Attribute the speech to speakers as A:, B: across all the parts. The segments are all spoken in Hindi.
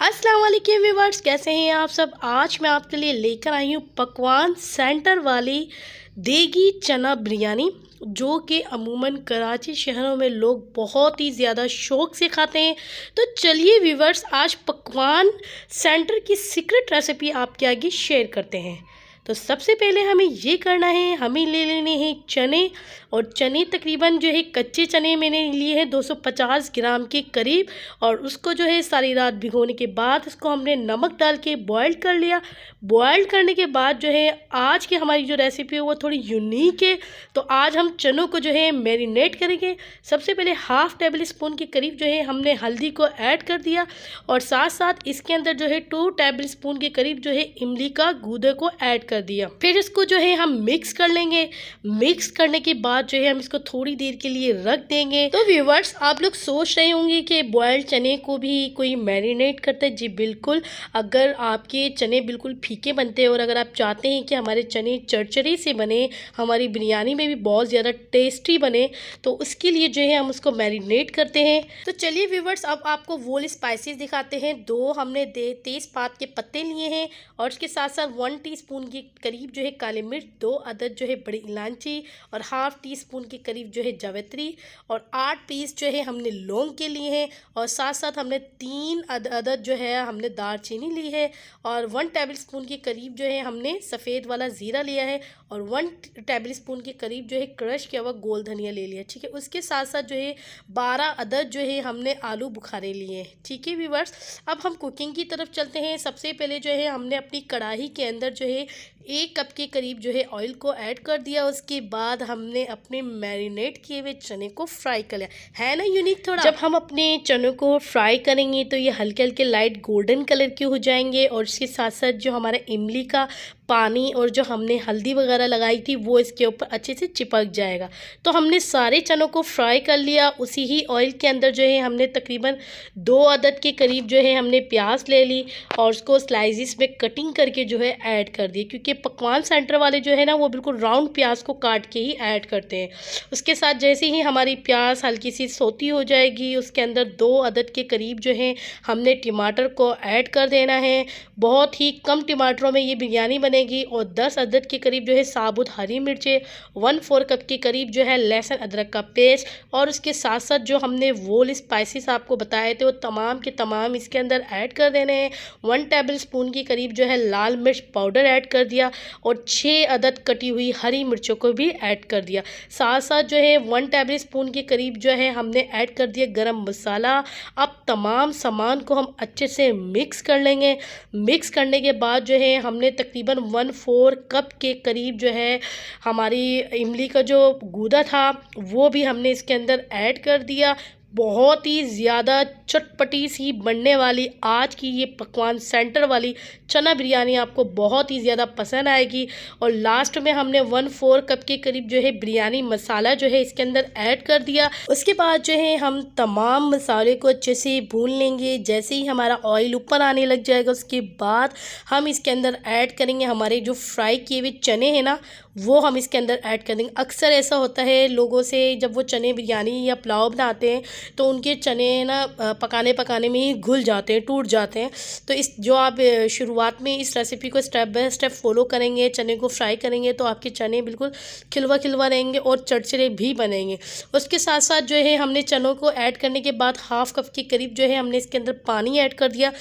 A: अस्सलाम वालेकुम व्यूअर्स, कैसे हैं आप सब। आज मैं आपके लिए लेकर आई हूँ पकवान सेंटर वाली देगी चना बिरयानी, जो कि अमूमन कराची शहरों में लोग बहुत ही ज़्यादा शौक़ से खाते हैं। तो चलिए व्यूअर्स, आज पकवान सेंटर की सीक्रेट रेसिपी आपके आगे शेयर करते हैं। तो सबसे पहले हमें ये करना है, हमें ले लेने हैं चने। और चने तकरीबन जो है कच्चे चने मैंने लिए हैं 250 ग्राम के करीब। और उसको जो है सारी रात भिगोने के बाद उसको हमने नमक डाल के बॉयल कर लिया। बॉयल करने के बाद जो है आज की हमारी जो रेसिपी है वो थोड़ी यूनिक है। तो आज हम चनों को जो है मैरिनेट करेंगे। सबसे पहले हाफ़ टेबल स्पून के करीब जो है हमने हल्दी को ऐड कर दिया, और साथ साथ इसके अंदर जो है 2 टेबल स्पून के करीब जो है इमली का गूदे को ऐड कर दिया। फिर इसको जो है हम मिक्स कर लेंगे। मिक्स करने के बाद जो है हम इसको थोड़ी देर के लिए रख देंगे। तो व्यूअर्स, आप लोग सोच रहे होंगे कि बॉयल्ड चने को भी कोई मैरिनेट करता है। जी बिल्कुल, अगर आपके चने बिल्कुल फीके बनते हैं और अगर आप चाहते हैं कि हमारे चने चरचरे से बने, हमारी बिरयानी में भी बहुत ज़्यादा टेस्टी बने, तो उसके लिए जो है हम उसको मैरिनेट करते हैं। तो चलिए व्यूअर्स, अब आपको वो स्पाइसेस दिखाते हैं। 2 हमने तेज़पात के पत्ते लिए हैं, और उसके साथ साथ 1 टीस्पून के करीब जो है काली मिर्च, 2 अदद जो है बड़ी इलायची, और हाफ़ टीस्पून के करीब जो है जावित्री, और 8 पीस जो है हमने लौंग के लिए हैं, और साथ साथ हमने 3 अदद जो है हमने दालचीनी ली है, और 1 टेबल स्पून के करीब जो है हमने सफ़ेद वाला ज़ीरा लिया है, और 1 टेबल स्पून के करीब जो है क्रश किया हुआ गोल धनिया ले लिया। ठीक है, उसके साथ साथ जो है 12 अदद जो है हमने आलू बुखारे लिए हैं। ठीक है व्यूअर्स, अब हम कुकिंग की तरफ चलते हैं। सबसे पहले जो है हमने अपनी कढ़ाई के अंदर जो है 1 कप के करीब जो है ऑयल को ऐड कर दिया। उसके बाद हमने अपने मैरिनेट किए हुए चने को फ्राई कर लिया। है ना यूनिक थोड़ा। जब हम अपने चनों को फ्राई करेंगे तो ये हल्के हल्के लाइट गोल्डन कलर के हो जाएंगे, और इसके साथ साथ जो हमारा इमली का पानी और जो हमने हल्दी वगैरह लगाई थी वो इसके ऊपर अच्छे से चिपक जाएगा। तो हमने सारे चनों को फ्राई कर लिया। उसी ही ऑयल के अंदर जो है हमने तकरीबन 2 अदद के करीब जो है हमने प्याज ले ली, और उसको स्लाइसिस में कटिंग करके जो है ऐड कर दी, क्योंकि पकवान सेंटर वाले जो है ना वो बिल्कुल राउंड प्याज को काट के ही ऐड करते हैं। उसके साथ जैसे ही हमारी प्याज हल्की सी सोती हो जाएगी, उसके अंदर 2 अदद के करीब जो है हमने टमाटर को ऐड कर देना है। बहुत ही कम टमाटरों में ये बिरयानी बनेगी। और 10 अदद के करीब जो है साबुत हरी मिर्चें, 1/4 कप के करीब जो है लहसुन अदरक का पेस्ट, और उसके साथ साथ जो हमने वो स्पाइसेस आपको बताए थे वो तमाम के तमाम इसके अंदर ऐड कर देने हैं। 1 टेबल स्पून के करीब जो है लाल मिर्च पाउडर ऐड कर दिया, और 6 अदद कटी हुई हरी मिर्चों को भी ऐड कर दिया। साथ साथ जो है 1 टेबल स्पून के करीब जो है हमने ऐड कर दिया गरम मसाला। अब तमाम सामान को हम अच्छे से मिक्स कर लेंगे। मिक्स करने के बाद जो है हमने तकरीबन 1/4 कप के करीब जो है हमारी इमली का जो गूदा था वो भी हमने इसके अंदर ऐड कर दिया। बहुत ही ज़्यादा चटपटी सी बनने वाली आज की ये पकवान सेंटर वाली चना बिरयानी आपको बहुत ही ज़्यादा पसंद आएगी। और लास्ट में हमने 1/4 कप के करीब जो है बिरयानी मसाला जो है इसके अंदर ऐड कर दिया। उसके बाद जो है हम तमाम मसाले को अच्छे से भून लेंगे। जैसे ही हमारा ऑयल ऊपर आने लग जाएगा, उसके बाद हम इसके अंदर ऐड करेंगे हमारे जो फ्राई किए हुए चने हैं ना, वो हम इसके अंदर ऐड कर देंगे। अक्सर ऐसा होता है लोगों से, जब वो चने बिरयानी या पुलाव बनाते हैं तो उनके चने ना पकाने में ही घुल जाते हैं, टूट जाते हैं। तो इस जो आप शुरुआत में इस रेसिपी को स्टेप बाय स्टेप फॉलो करेंगे, चने को फ्राई करेंगे, तो आपके चने बिल्कुल खिलवा खिलवा रहेंगे और चरचरे भी बनेंगे। उसके साथ साथ जो है हमने चनों को ऐड करने के बाद हाफ़ कप के करीब जो है हमने इसके अंदर पानी ऐड कर दिया,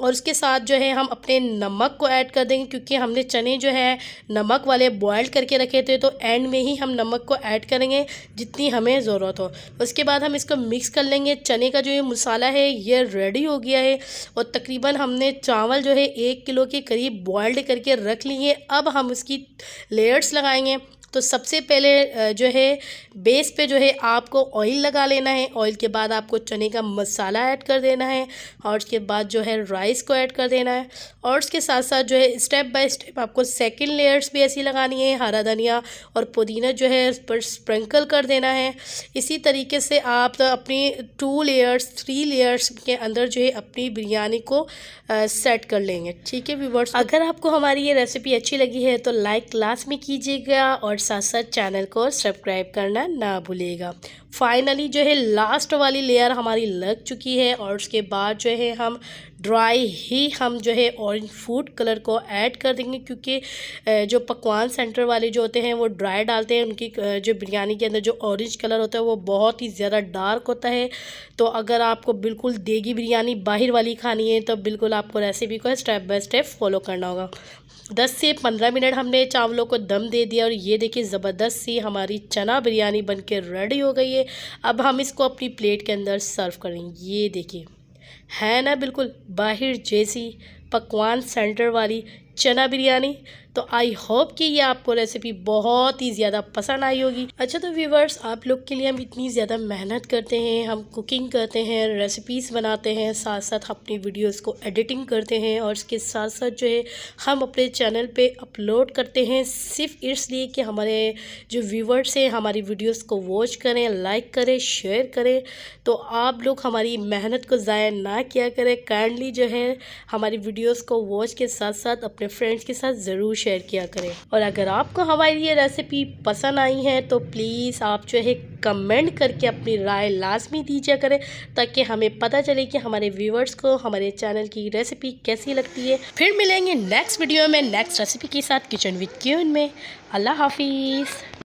A: और उसके साथ जो है हम अपने नमक को ऐड कर देंगे, क्योंकि हमने चने जो है नमक वाले बॉयल करके रखे थे, तो एंड में ही हम नमक को ऐड करेंगे जितनी हमें ज़रूरत हो। उसके बाद हम इसको मिक्स कर लेंगे। चने का जो ये मसाला है ये रेडी हो गया है, और तकरीबन हमने चावल जो है 1 किलो के करीब बॉयल्ड करके रख लिए। अब हम उसकी लेयर्स लगाएंगे। तो सबसे पहले जो है बेस पे जो है आपको ऑयल लगा लेना है। ऑयल के बाद आपको चने का मसाला ऐड कर देना है, और उसके बाद जो है राइस को ऐड कर देना है, और उसके साथ साथ जो है स्टेप बाय स्टेप आपको सेकंड लेयर्स भी ऐसी लगानी है। हरा धनिया और पुदीना जो है उस पर स्प्रिंकल कर देना है। इसी तरीके से आप अपनी 2 लेयर्स 3 लेयर्स के अंदर जो है अपनी बिरयानी को सेट कर लेंगे। ठीक है व्यूअर्स, अगर आपको हमारी ये रेसिपी अच्छी लगी है तो लाइक लाजमी कीजिएगा, और साथ साथ चैनल को सब्सक्राइब करना ना भूलिएगा। फाइनली जो है लास्ट वाली लेयर हमारी लग चुकी है, और उसके बाद जो है हम ड्राई ही हम जो है ऑरेंज फूड कलर को ऐड कर देंगे, क्योंकि जो पकवान सेंटर वाले जो होते हैं वो ड्राई डालते हैं। उनकी जो बिरयानी के अंदर जो ऑरेंज कलर होता है वो बहुत ही ज़्यादा डार्क होता है। तो अगर आपको बिल्कुल देगी बिरयानी बाहर वाली खानी है तो बिल्कुल आपको रेसिपी को स्टेप बाय स्टेप फॉलो करना होगा। 10 से 15 मिनट हमने चावलों को दम दे दिया और ये देखिए ज़बरदस्त सी हमारी चना बिरयानी बनके रेडी हो गई है। अब हम इसको अपनी प्लेट के अंदर सर्व करेंगे। ये देखिए है ना बिल्कुल बाहर जैसी पकवान सेंटर वाली चना बिरयानी। तो आई होप कि ये आपको रेसिपी बहुत ही ज़्यादा पसंद आई होगी। अच्छा तो व्यूवर्स, आप लोग के लिए हम इतनी ज़्यादा मेहनत करते हैं, हम कुकिंग करते हैं, रेसिपीज़ बनाते हैं, साथ साथ अपनी वीडियोस को एडिटिंग करते हैं और इसके साथ साथ जो है हम अपने चैनल पे अपलोड करते हैं, सिर्फ इसलिए कि हमारे जो व्यूवर्स हैं हमारी वीडियोस को वॉच करें, लाइक करें, शेयर करें। तो आप लोग हमारी मेहनत को ज़ाया ना किया करें। काइंडली जो है हमारी वीडियोज़ को वॉच के साथ साथ अपने फ्रेंड्स के साथ ज़रूर शेयर किया करें। और अगर आपको हमारी ये रेसिपी पसंद आई है तो प्लीज़ आप जो है कमेंट करके अपनी राय लाजमी दीजिए करें, ताकि हमें पता चले कि हमारे व्यूवर्स को हमारे चैनल की रेसिपी कैसी लगती है। फिर मिलेंगे नेक्स्ट वीडियो में नेक्स्ट रेसिपी के साथ किचन विद क्यून में। अल्लाह हाफिज़।